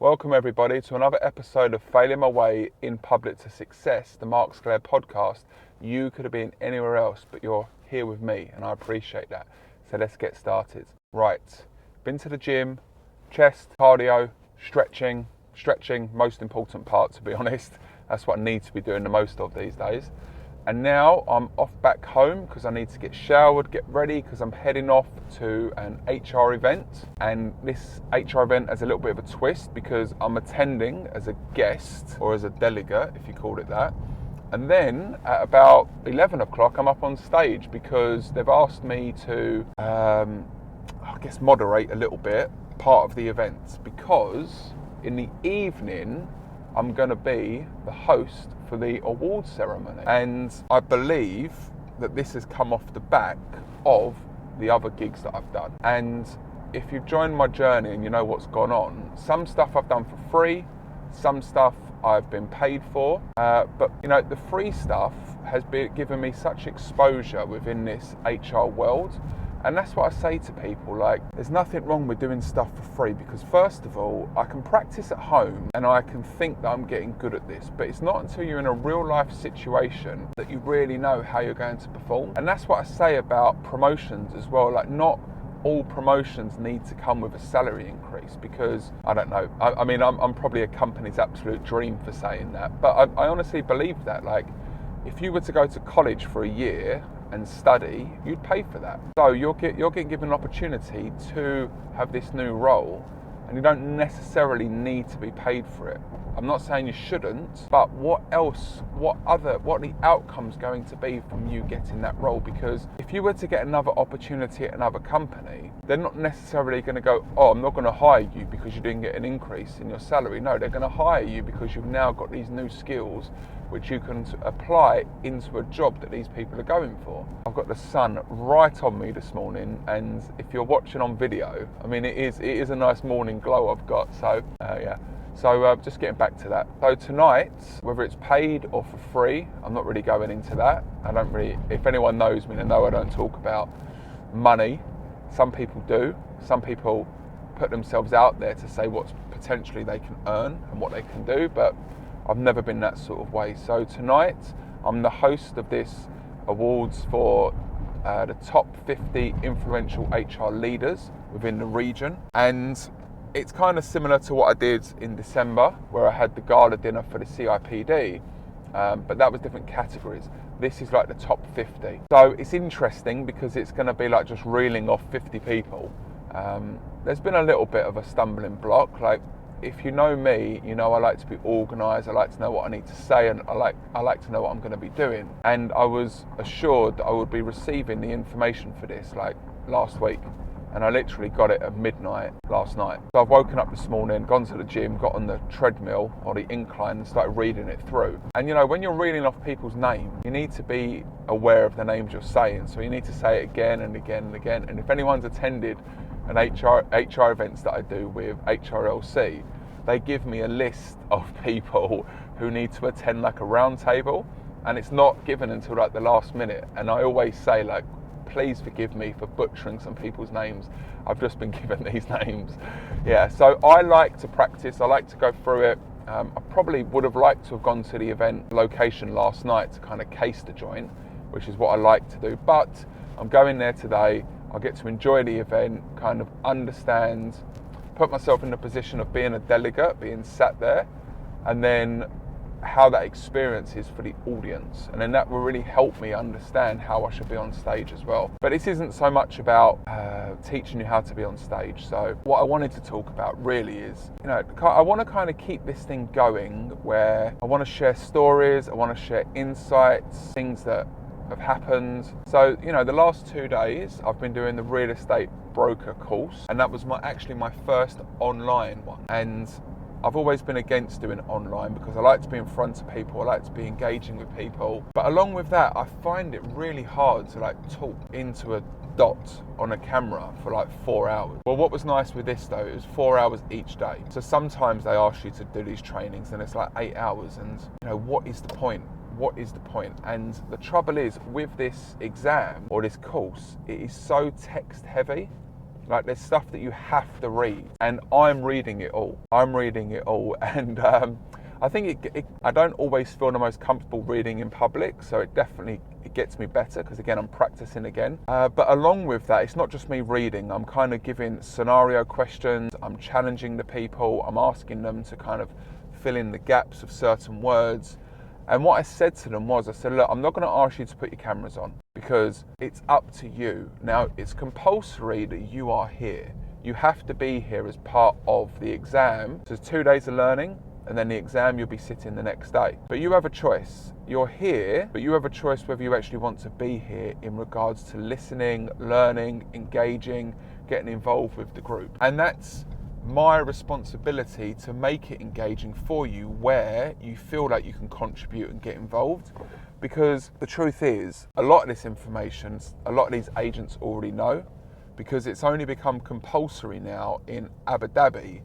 Welcome everybody to another episode of Failing My Way in Public to Success, the Mark Sclair podcast. You could have been anywhere else, but you're here with me and I appreciate that. So let's get started. Right, been to the gym, chest, cardio, stretching, most important part to be honest. That's what I need to be doing the most of these days. And now I'm off back home because I need to get showered, get ready because I'm heading off to an HR event. And this HR event has a little bit of a twist because I'm attending as a guest or as a delegate, if you called it that. And then at about 11 o'clock, I'm up on stage because they've asked me to, moderate a little bit part of the event, because in the evening, I'm going to be the host for the awards ceremony. And I believe that this has come off the back of the other gigs that I've done. And if you've joined my journey and you know what's gone on, some stuff I've done for free, some stuff I've been paid for. But you know, the free stuff has given me such exposure within this HR world. And that's what I say to people, like, there's nothing wrong with doing stuff for free because first of all, I can practice at home and I can think that I'm getting good at this, but it's not until you're in a real life situation that you really know how you're going to perform. And that's what I say about promotions as well, like not all promotions need to come with a salary increase because, I don't know, I'm probably a company's absolute dream for saying that, but I honestly believe that, like, if you were to go to college for a year and study, you'd pay for that. So you're getting given an opportunity to have this new role and you don't necessarily need to be paid for it. I'm not saying you shouldn't, but what are the outcomes going to be from you getting that role? Because if you were to get another opportunity at another company, they're not necessarily going to go, oh, I'm not going to hire you because you didn't get an increase in your salary. No, they're going to hire you because you've now got these new skills which you can apply into a job that these people are going for. I've got the sun right on me this morning, and if you're watching on video, I mean, it is a nice morning glow I've got, so yeah. So just getting back to that. So tonight, whether it's paid or for free, I'm not really going into that. If anyone knows me, they know I don't talk about money. Some people do. Some people put themselves out there to say what potentially they can earn and what they can do, but I've never been that sort of way. So tonight, I'm the host of this awards for the top 50 influential HR leaders within the region. And it's kind of similar to what I did in December, where I had the gala dinner for the CIPD, but that was different categories. This is like the top 50. So it's interesting because it's going to be like just reeling off 50 people. There's been a little bit of a stumbling block. Like, if you know me, you know I like to be organised, I like to know what I need to say, and I like to know what I'm going to be doing. And I was assured that I would be receiving the information for this like last week. And I literally got it at midnight last night. So I've woken up this morning, gone to the gym, got on the treadmill or the incline and started reading it through. And you know, when you're reading off people's names, you need to be aware of the names you're saying. So you need to say it again and again and again. And if anyone's attended an HR events that I do with HRLC, they give me a list of people who need to attend like a round table, and it's not given until like the last minute. And I always say, like, please forgive me for butchering some people's names. I've just been given these names. Yeah, so I like to practice, I like to go through it. I probably would have liked to have gone to the event location last night to kind of case the joint, which is what I like to do, but I'm going there today. I get to enjoy the event, kind of understand, put myself in the position of being a delegate, being sat there, and then how that experience is for the audience. And then that will really help me understand how I should be on stage as well. But this isn't so much about teaching you how to be on stage. So what I wanted to talk about really is, you know, I want to kind of keep this thing going where I want to share stories, I want to share insights, things that have happened. So, you know, the last 2 days I've been doing the real estate broker course, and that was actually my first online one. And I've always been against doing it online because I like to be in front of people, I like to be engaging with people. But along with that, I find it really hard to like talk into a dot on a camera for like 4 hours. Well, what was nice with this though, it was 4 hours each day. So sometimes they ask you to do these trainings and it's like 8 hours, and you know, what is the point? What is the point? And the trouble is with this exam or this course, it is so text heavy. Like, there's stuff that you have to read, and I'm reading it all. And I think I don't always feel the most comfortable reading in public, so it gets me better, because again, I'm practicing again. But along with that, it's not just me reading. I'm kind of giving scenario questions. I'm challenging the people. I'm asking them to kind of fill in the gaps of certain words. And what I said to them was, I said, look, I'm not going to ask you to put your cameras on, because it's up to you. Now, it's compulsory that you are here. You have to be here as part of the exam. So it's 2 days of learning, and then the exam, you'll be sitting the next day. But you have a choice. You're here, but you have a choice whether you actually want to be here in regards to listening, learning, engaging, getting involved with the group. And that's my responsibility to make it engaging for you, where you feel like you can contribute and get involved. Because the truth is, a lot of this information, a lot of these agents already know, because it's only become compulsory now in Abu Dhabi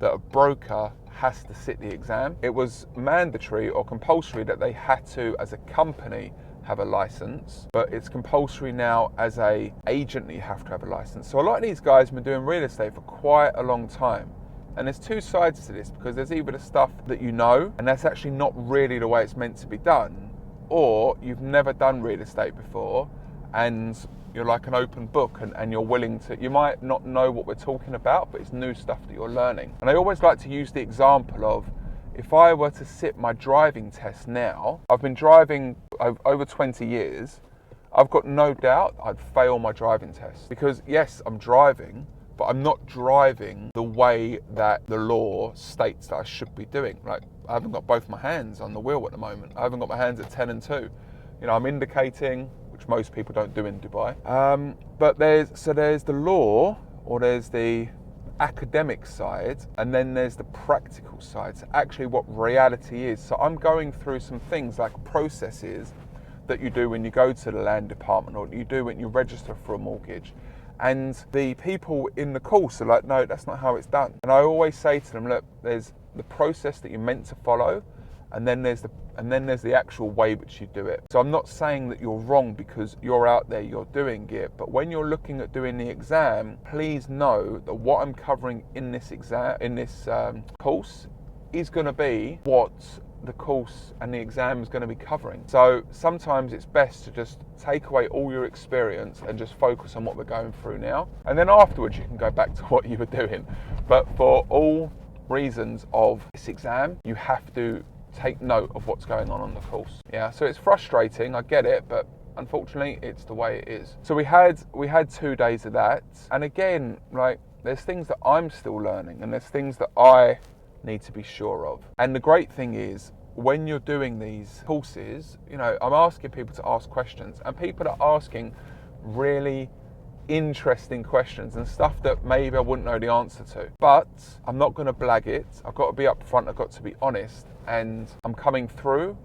that a broker has to sit the exam. It was mandatory or compulsory that they had to, as a company, have a license, but it's compulsory now as a agent that you have to have a license. So a lot of these guys have been doing real estate for quite a long time. And there's two sides to this, because there's either the stuff that you know, and that's actually not really the way it's meant to be done, or you've never done real estate before, and you're like an open book, and you're willing to, you might not know what we're talking about, but it's new stuff that you're learning. And I always like to use the example of, if I were to sit my driving test now, I've been driving over 20 years, I've got no doubt I'd fail my driving test. Because yes, I'm driving, but I'm not driving the way that the law states that I should be doing. Like, I haven't got both my hands on the wheel at the moment. I haven't got my hands at 10 and 2. You know, I'm indicating, which most people don't do in Dubai. But there's the law, or there's the academic side, and then there's the practical side. So actually what reality is. So I'm going through some things like processes that you do when you go to the land department, or you do when you register for a mortgage. And the people in the course are like, no, that's not how it's done. And I always say to them, look, there's the process that you're meant to follow, and then there's the actual way which you do it. So I'm not saying that you're wrong because you're out there, you're doing it, but when you're looking at doing the exam, please know that what I'm covering in this course is going to be what the course and the exam is going to be covering. So sometimes it's best to just take away all your experience and just focus on what we're going through now, and then afterwards you can go back to what you were doing. But for all reasons of this exam, you have to take note of what's going on the course. Yeah, so it's frustrating, I get it, but unfortunately it's the way it is. So we had 2 days of that, and again, like, there's things that I'm still learning, and there's things that I need to be sure of. And the great thing is, when you're doing these courses, you know, I'm asking people to ask questions, and people are asking really interesting questions and stuff that maybe I wouldn't know the answer to. But I'm not going to blag it. I've got to be upfront, I've got to be honest, and I'm coming through,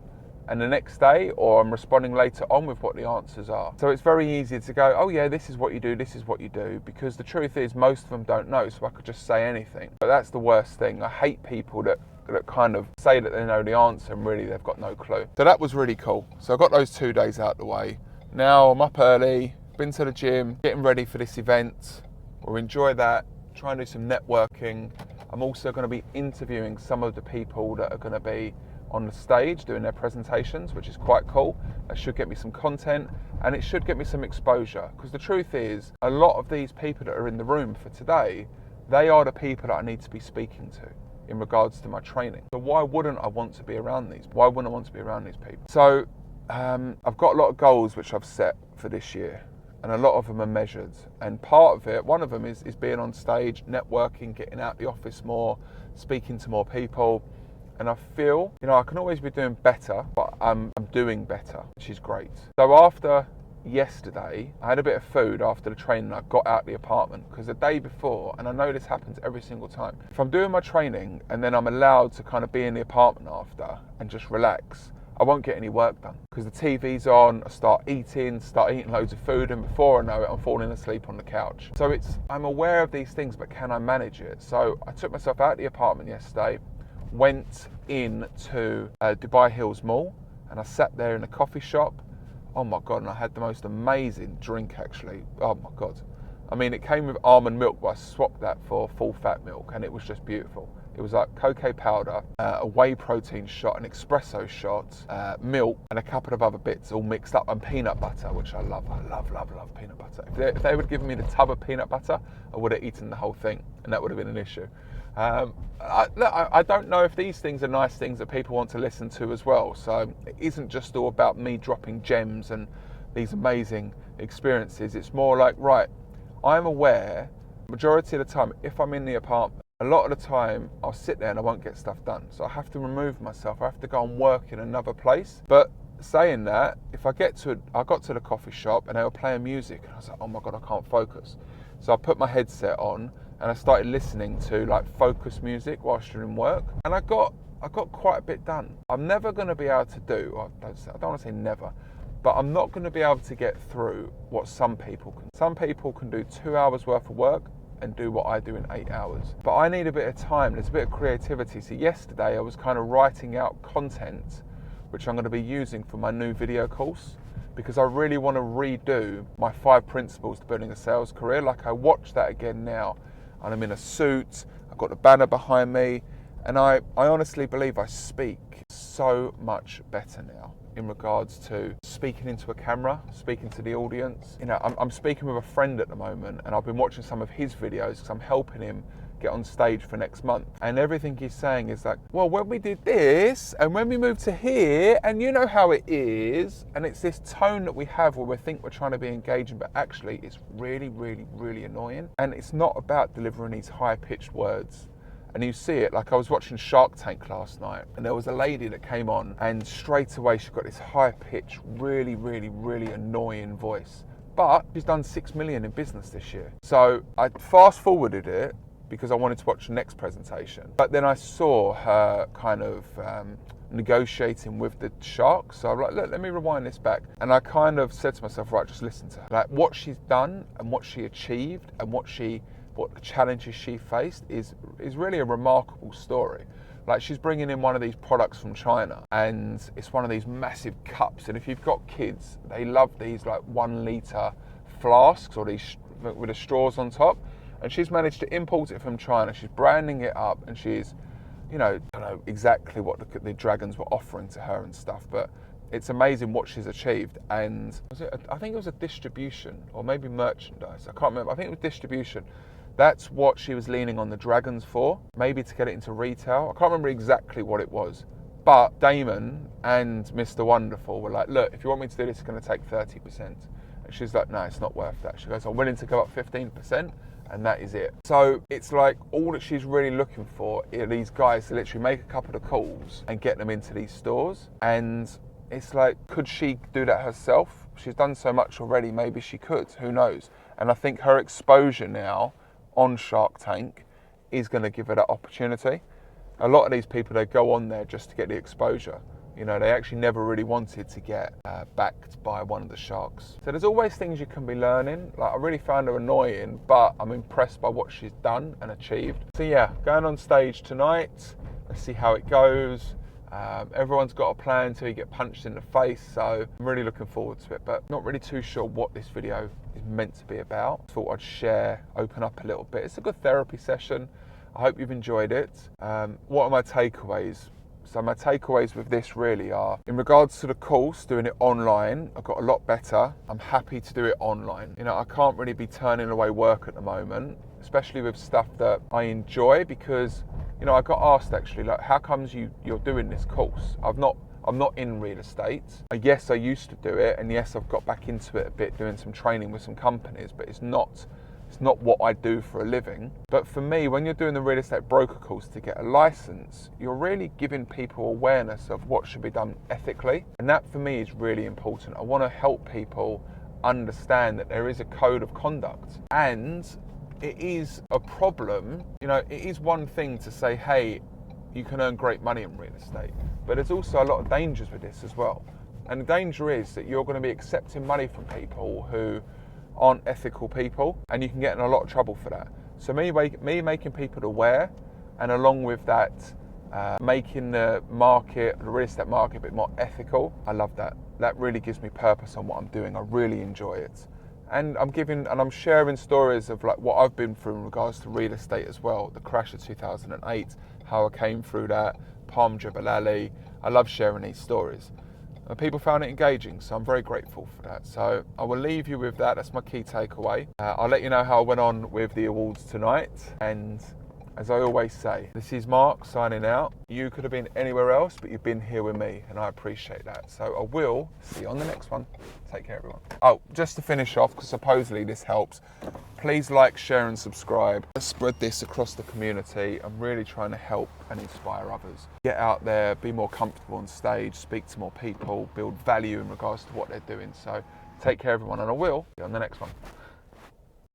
and the next day, or I'm responding later on with what the answers are. So it's very easy to go, oh yeah, this is what you do, this is what you do, because the truth is most of them don't know, so I could just say anything. But that's the worst thing. I hate people that kind of say that they know the answer and really they've got no clue. So that was really cool. So I got those 2 days out the way. Now I'm up early, been to the gym, getting ready for this event. We'll enjoy that, try and do some networking. I'm also going to be interviewing some of the people that are going to be on the stage doing their presentations, which is quite cool. That should get me some content, and it should get me some exposure, because the truth is, a lot of these people that are in the room for today, they are the people that I need to be speaking to in regards to my training. So why wouldn't I want to be around these? Why wouldn't I want to be around these people? So I've got a lot of goals which I've set for this year, and a lot of them are measured. And part of it, one of them is being on stage, networking, getting out the office more, speaking to more people. And I feel, you know, I can always be doing better, but I'm doing better, which is great. So after yesterday, I had a bit of food after the training. I got out the apartment, because the day before, and I know this happens every single time, if I'm doing my training and then I'm allowed to kind of be in the apartment after and just relax, I won't get any work done, because the TV's on, I start eating loads of food, and before I know it, I'm falling asleep on the couch. So I'm aware of these things, but can I manage it? So I took myself out of the apartment yesterday, went in to Dubai Hills Mall, and I sat there in a coffee shop. Oh my God, and I had the most amazing drink, actually. Oh my God. I mean, it came with almond milk, but I swapped that for full fat milk, and it was just beautiful. It was like cocoa powder, a whey protein shot, an espresso shot, milk, and a couple of other bits all mixed up, and peanut butter, which I love. I love peanut butter. If they would have given me the tub of peanut butter, I would have eaten the whole thing, and that would have been an issue. I don't know if these things are nice things that people want to listen to as well. So it isn't just all about me dropping gems and these amazing experiences. It's more like, right, I'm aware, majority of the time, if I'm in the apartment, a lot of the time I'll sit there and I won't get stuff done. So I have to remove myself. I have to go and work in another place. But saying that, if I got to the coffee shop and they were playing music, and I was like, oh my God, I can't focus. So I put my headset on and I started listening to like focus music whilst you're in work. And I got quite a bit done. I'm never going to be able to do, I don't want to say never, but I'm not going to be able to get through what some people can. Some people can do 2 hours worth of work and do what I do in 8 hours. But I need a bit of time, there's a bit of creativity. So yesterday I was kind of writing out content which I'm going to be using for my new video course, because I really want to redo my 5 principles to building a sales career. Like, I watch that again now and I'm in a suit, I've got the banner behind me, and I honestly believe I speak so much better now in regards to speaking into a camera, speaking to the audience. You know, I'm speaking with a friend at the moment, and I've been watching some of his videos because I'm helping him get on stage for next month. And everything he's saying is like, well, when we did this, and when we moved to here, and you know how it is. And it's this tone that we have where we think we're trying to be engaging, but actually it's really, really, really annoying. And it's not about delivering these high-pitched words. And you see it, like I was watching Shark Tank last night, and there was a lady that came on, and straight away she got this high-pitched, really, really, really annoying voice. But she's done 6 million in business this year. So I fast-forwarded it because I wanted to watch the next presentation. But then I saw her kind of negotiating with the sharks. So I'm like, look, let me rewind this back. And I kind of said to myself, right, just listen to her. Like, what she's done and what she achieved and what challenges she faced is really a remarkable story. Like, she's bringing in one of these products from China, and it's one of these massive cups. And if you've got kids, they love these like 1 litre flasks, or these with the straws on top. And she's managed to import it from China. She's branding it up, and she's, you know, I don't know exactly what the dragons were offering to her and stuff, but it's amazing what she's achieved. And I think it was a distribution, or maybe merchandise. I can't remember. I think it was distribution. That's what she was leaning on the dragons for, maybe to get it into retail. I can't remember exactly what it was. But Damon and Mr. Wonderful were like, look, if you want me to do this, it's going to take 30%. And she's like, no, it's not worth that. She goes, I'm willing to go up 15%. And that is it. So it's like all that she's really looking for are these guys to literally make a couple of calls and get them into these stores. And it's like, could she do that herself? She's done so much already, maybe she could, who knows? And I think her exposure now on Shark Tank is going to give her that opportunity. A lot of these people, they go on there just to get the exposure. You know, they actually never really wanted to get backed by one of the sharks. So there's always things you can be learning. Like, I really found her annoying, but I'm impressed by what she's done and achieved. So yeah, going on stage tonight, let's see how it goes. Everyone's got a plan until you get punched in the face, so I'm really looking forward to it, but not really too sure what this video is meant to be about. Thought I'd share, open up a little bit. It's a good therapy session. I hope you've enjoyed it. What are my takeaways? So my takeaways with this really are, in regards to the course, doing it online, I got a lot better. I'm happy to do it online. You know, I can't really be turning away work at the moment, especially with stuff that I enjoy, because, you know, I got asked actually, like, how comes you're doing this course? I'm not in real estate. Yes, I used to do it, and yes, I've got back into it a bit, doing some training with some companies, but it's not what I do for a living. But for me, when you're doing the real estate broker course to get a license, you're really giving people awareness of what should be done ethically. And that for me is really important. I want to help people understand that there is a code of conduct. And it is a problem, you know, it is one thing to say, hey, you can earn great money in real estate, but there's also a lot of dangers with this as well. And the danger is that you're going to be accepting money from people who aren't ethical people, and you can get in a lot of trouble for that. So me making people aware, and along with that, making the real estate market a bit more ethical, I love that. That really gives me purpose on what I'm doing. I really enjoy it. And I'm sharing stories of like what I've been through in regards to real estate as well. The crash of 2008, how I came through that, Palm Jebel Ali. I love sharing these stories. And people found it engaging, so I'm very grateful for that. So I will leave you with that. That's my key takeaway. I'll let you know how I went on with the awards tonight. And as I always say, this is Mark signing out. You could have been anywhere else, but you've been here with me, and I appreciate that. So I will see you on the next one. Take care, everyone. Oh, just to finish off, because supposedly this helps, please like, share, and subscribe. Let's spread this across the community. I'm really trying to help and inspire others. Get out there, be more comfortable on stage, speak to more people, build value in regards to what they're doing. So take care, everyone, and I will see you on the next one.